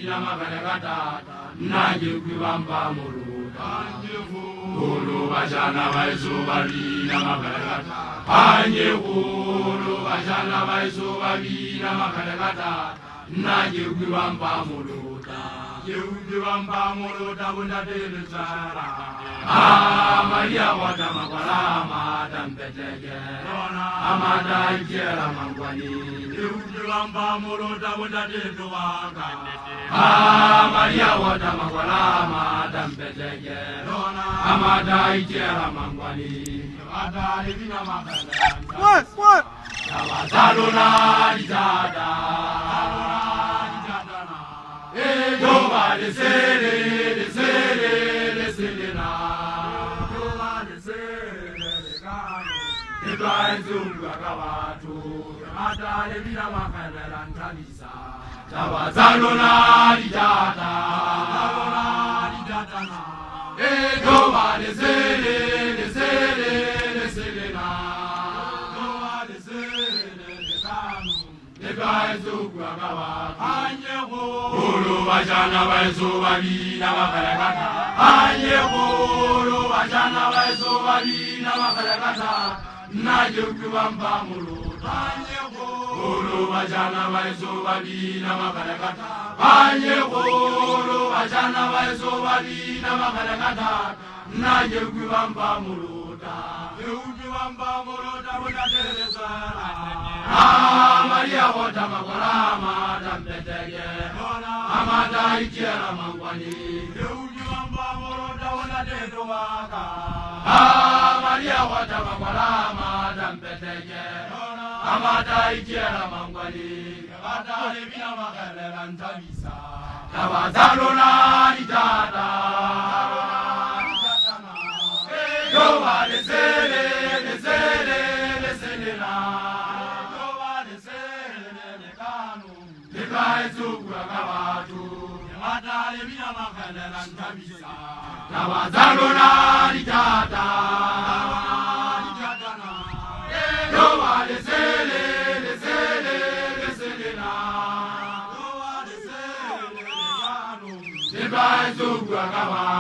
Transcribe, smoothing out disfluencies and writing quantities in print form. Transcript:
bina makalakata nange kwibamba muluta Ulu bajana baizuba bina makalakata Anye ulu bajana baizuba bina makalakata nange kwibamba muluta Kwibamba muluta bunda telezara Maria wata makwala amada mpetege Amada ikera mangwani Kwibamba muluta bunda telezara Maria wata makwala amada mpetege Amada ikera mangwani Amada livina makala What? Tawazaluna dijada Jova de sere na Jova de sere kano Ibrahim zunga kawatu Amada livina makala ntalisa Tawazaluna dijada Jova de sere na Jova de sere kano Ibrahim zunga kawatu Ulu bajana baizuba bina makalakata Anye ulu bajana baizuba bina makalakata Naje kwibamba muluta Ulu bajana baizuba bina makalakata Anye ulu bajana baizuba bina makalakata Naje kwibamba muluta Kwibamba muluta bunda telezara Maria wata makwala amada mpetege Amada ikera mangwani Kwibamba muluta bunda telezara Maria wata makwala amada mpetege Amada ikera mangwani Amada livina makalera ntabisa Tawazaluna dijada Jova de sere na Jova de sere kanu Ibrahim kawatu Amada livina makalera ntabisa Tawazaluna dijada Jova de sere na Jova de sere kanu Ibrahim kawatu